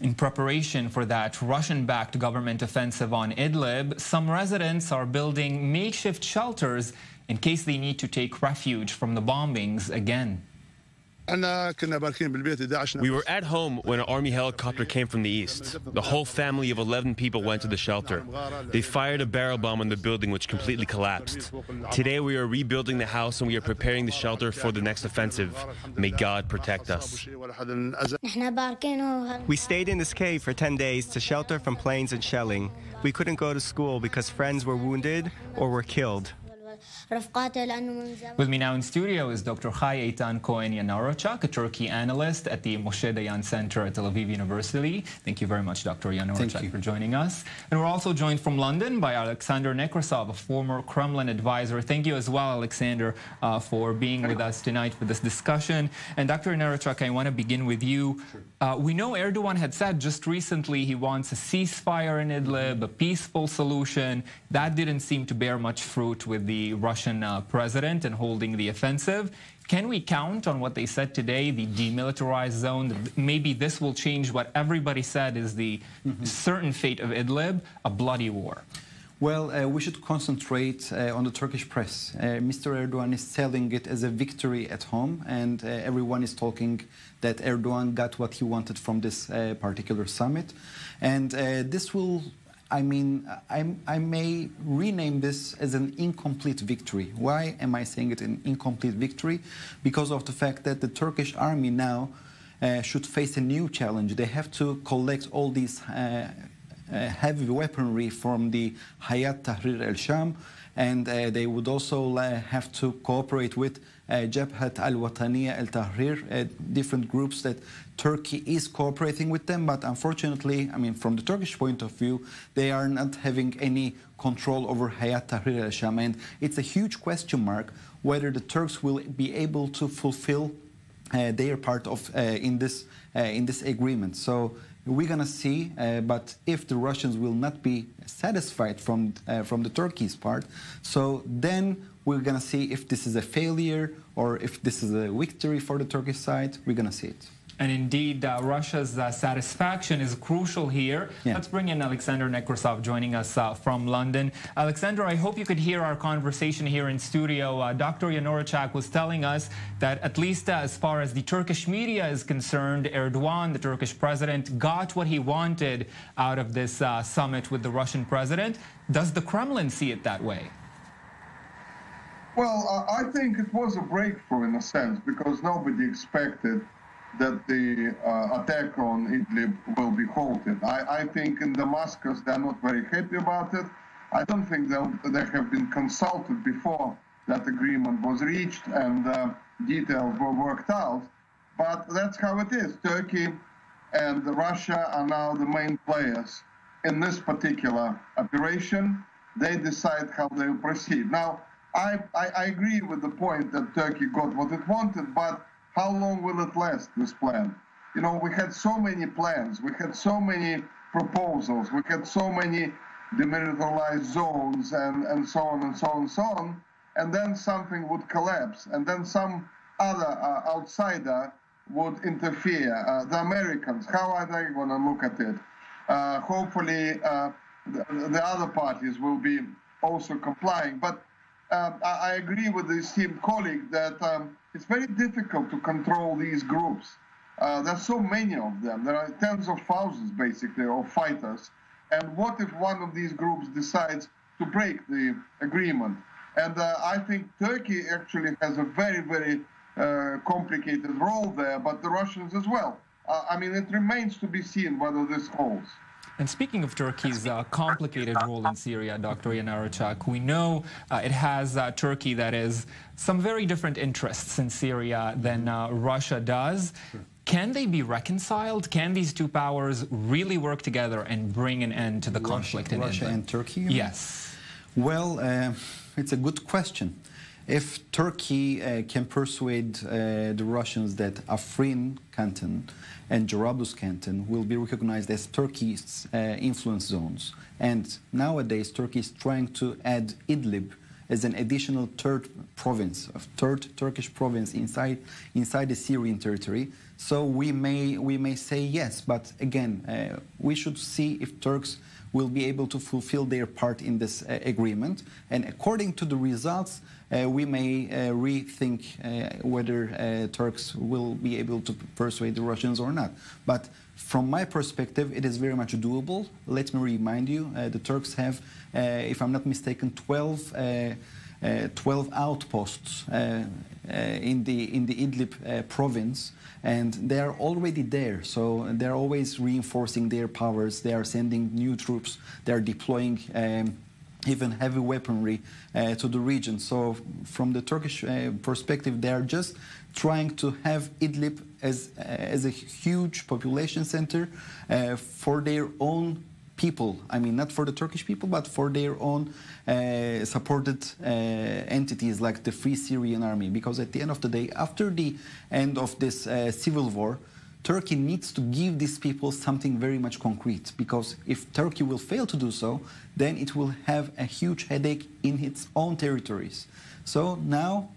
In preparation for that Russian-backed government offensive on Idlib, some residents are building makeshift shelters in case they need to take refuge from the bombings again. We were at home when an army helicopter came from the east. The whole family of 11 people went to the shelter. They fired a barrel bomb on the building, which completely collapsed. Today we are rebuilding the house and we are preparing the shelter for the next offensive. May God protect us. We stayed in this cave for 10 days to shelter from planes and shelling. We couldn't go to school because friends were wounded or were killed. With me now in studio is Dr. Eytan Cohen Yanarocak, a Turkey analyst at the Moshe Dayan Center at Tel Aviv University. Thank you very much, Dr. Yanarocak, for joining us. And we're also joined from London by Alexander Nekrasov, a former Kremlin advisor. Thank you as well, Alexander, for being with us tonight for this discussion. And Dr. Yanarocak, I want to begin with you. We know Erdogan had said just recently he wants a ceasefire in Idlib, a peaceful solution. That didn't seem to bear much fruit with the Russian president and holding the offensive. Can we count on what they said today, the demilitarized zone? Maybe this will change what everybody said is the certain fate of Idlib, a bloody war. Well, we should concentrate on the Turkish press. Mr. Erdogan is selling it as a victory at home, and everyone is talking that Erdogan got what he wanted from this particular summit. And this will, I mean, I may rename this as an incomplete victory. Why am I saying it an incomplete victory? Because of the fact that the Turkish army now should face a new challenge. They have to collect all these heavy weaponry from the Hayat Tahrir al-Sham, and they would also have to cooperate with Jabhat al-Wataniya al-Tahrir, different groups that Turkey is cooperating with them, but unfortunately, I mean, from the Turkish point of view, they are not having any control over Hayat Tahrir al-Sham, and it's a huge question mark whether the Turks will be able to fulfill their part of in this agreement. So we're gonna see, but if the Russians will not be satisfied from the Turkey's part, so then we're gonna see if this is a failure or if this is a victory for the Turkish side. We're gonna see it. And indeed, Russia's satisfaction is crucial here. Yeah. Let's bring in Alexander Nekrasov joining us from London. Alexander, I hope you could hear our conversation here in studio. Dr. Yanarocak was telling us that at least as far as the Turkish media is concerned, Erdogan, the Turkish president, got what he wanted out of this summit with the Russian president. Does the Kremlin see it that way? Well, I think it was a breakthrough in a sense because nobody expected that the attack on Idlib will be halted. I think in Damascus they're not very happy about it. I don't think they have been consulted before that agreement was reached and details were worked out. But that's how it is. Turkey and Russia are now the main players in this particular operation. They decide how they will proceed. Now, I agree with the point that Turkey got what it wanted, but how long will it last, this plan? You know, we had so many plans, we had so many proposals, we had so many demilitarized zones and so on and so on and so on, and then something would collapse, and then some other outsider would interfere. The Americans, how are they going to look at it? Hopefully, the other parties will be also complying. But I agree with the esteemed colleague that it's very difficult to control these groups. There's so many of them. There are tens of thousands, basically, of fighters. And what if one of these groups decides to break the agreement? And I think Turkey actually has a very, very complicated role there, but the Russians as well. I mean, it remains to be seen whether this holds. And speaking of Turkey's complicated role in Syria, Dr. Yanarocak, we know it has Turkey that is some very different interests in Syria than Russia does. Can they be reconciled? Can these two powers really work together and bring an end to the conflict in Russia and Turkey? Yes. Well, it's a good question. If Turkey can persuade the Russians that Afrin canton and Jarablus canton will be recognized as Turkey's influence zones, and nowadays Turkey is trying to add Idlib as an additional third Turkish province inside the Syrian territory. So we may say yes, but again, we should see if Turks will be able to fulfill their part in this agreement. And according to the results, we may rethink whether Turks will be able to persuade the Russians or not. But from my perspective, it is very much doable. Let me remind you, the Turks have, if I'm not mistaken, 12 outposts in the Idlib province, and they are already there. So they're always reinforcing their powers. They are sending new troops. They are deploying even heavy weaponry to the region. So from the Turkish perspective, they are just trying to have Idlib as a huge population center for their own people. I mean, not for the Turkish people, but for their own supported entities like the Free Syrian Army. Because at the end of the day, after the end of this civil war, Turkey needs to give these people something very much concrete. Because if Turkey will fail to do so, then it will have a huge headache in its own territories. So now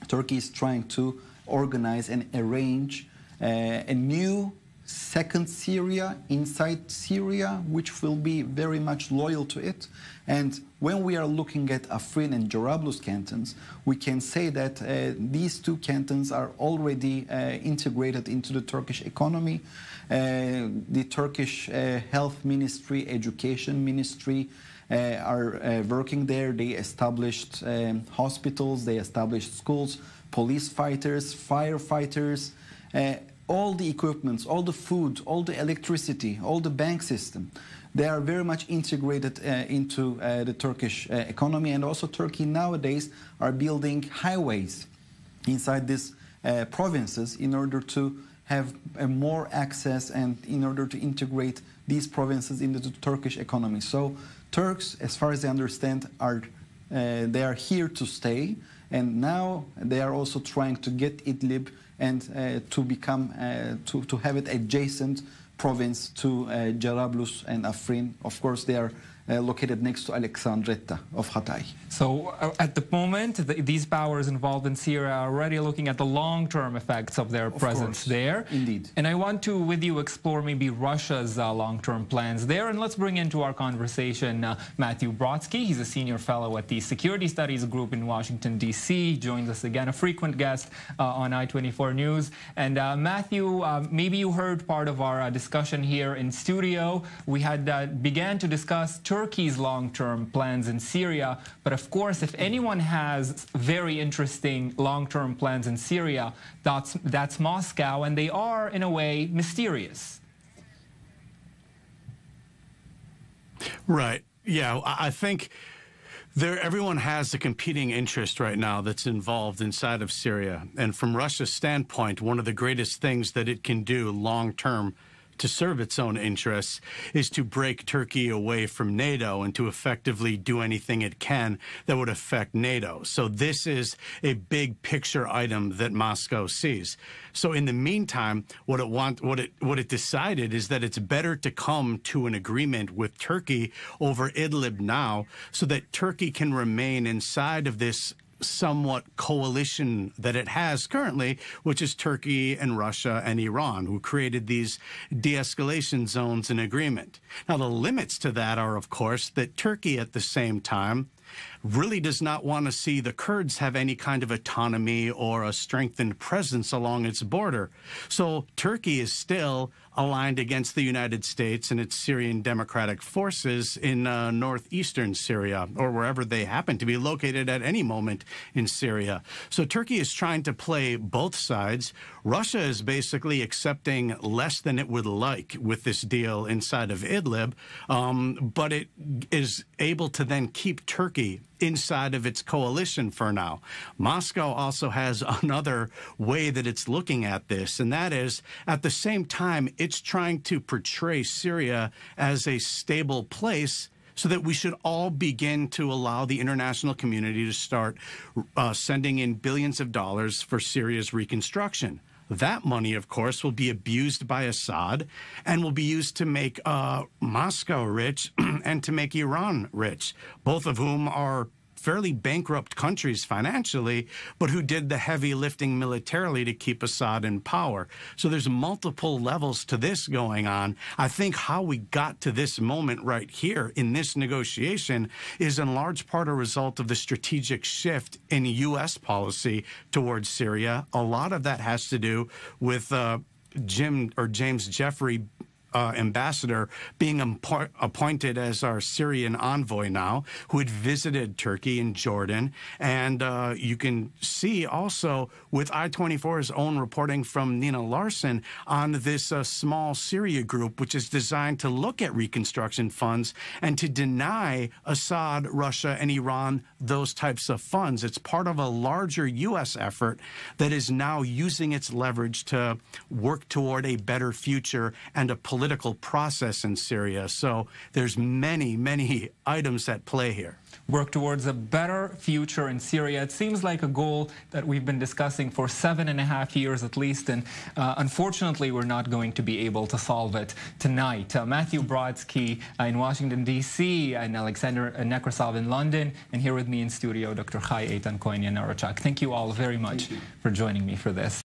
Turkey is trying to organize and arrange a new second Syria inside Syria, which will be very much loyal to it. And when we are looking at Afrin and Jarablus cantons, we can say that these two cantons are already integrated into the Turkish economy. The Turkish Health Ministry, Education Ministry are working there. They established hospitals, they established schools, police fighters, firefighters, all the equipments, all the food, all the electricity, all the bank system. They are very much integrated into the Turkish economy. And also Turkey nowadays are building highways inside these provinces in order to have more access and in order to integrate these provinces into the Turkish economy. So Turks, as far as I understand, they are here to stay. And now they are also trying to get Idlib and to become, to have it adjacent province to Jarablus and Afrin. Of course, they are located next to Alexandretta of Hatay. So at the moment, these powers involved in Syria are already looking at the long-term effects of their presence there. Indeed. And I want to, with you, explore maybe Russia's long-term plans there. And let's bring into our conversation Matthew Brodsky. He's a senior fellow at the Security Studies Group in Washington, D.C. He joins us again, a frequent guest on i24 News. And Matthew, maybe you heard part of our discussion here in studio. We had began to discuss Turkey's long-term plans in Syria, but of course, if anyone has very interesting long-term plans in Syria, that's Moscow, and they are, in a way, mysterious. Right. Yeah, I think everyone has a competing interest right now that's involved inside of Syria. And from Russia's standpoint, one of the greatest things that it can do long-term to serve its own interests is to break Turkey away from NATO and to effectively do anything it can that would affect NATO. So this is a big picture item that Moscow sees. So in the meantime, what it decided is that it's better to come to an agreement with Turkey over Idlib now so that Turkey can remain inside of this somewhat coalition that it has currently, which is Turkey and Russia and Iran, who created these de-escalation zones in agreement. Now, the limits to that are, of course, that Turkey at the same time really does not want to see the Kurds have any kind of autonomy or a strengthened presence along its border. So Turkey is still aligned against the United States and its Syrian Democratic Forces in northeastern Syria, or wherever they happen to be located at any moment in Syria. So Turkey is trying to play both sides. Russia is basically accepting less than it would like with this deal inside of Idlib, but it is able to then keep Turkey inside of its coalition for now. Moscow also has another way that it's looking at this, and that is, at the same time, it's trying to portray Syria as a stable place so that we should all begin to allow the international community to start sending in billions of dollars for Syria's reconstruction. That money, of course, will be abused by Assad and will be used to make Moscow rich and to make Iran rich, both of whom are fairly bankrupt countries financially, but who did the heavy lifting militarily to keep Assad in power. So there's multiple levels to this going on. I think how we got to this moment right here in this negotiation is in large part a result of the strategic shift in U.S. policy towards Syria. A lot of that has to do with James Jeffrey, ambassador, being appointed as our Syrian envoy now, who had visited Turkey and Jordan. And you can see also with I24's own reporting from Nina Larson on this small Syria group, which is designed to look at reconstruction funds and to deny Assad, Russia, and Iran those types of funds. It's part of a larger U.S. effort that is now using its leverage to work toward a better future and a political process in Syria. So there's many, many items at play here. Work towards a better future in Syria. It seems like a goal that we've been discussing for 7.5 years at least, and unfortunately we're not going to be able to solve it tonight. Matthew Brodsky in Washington, D.C., and Alexander Nekrasov in London, and here with me in studio, Dr. Eytan Cohen Yanarocak. Thank you all very much for joining me for this.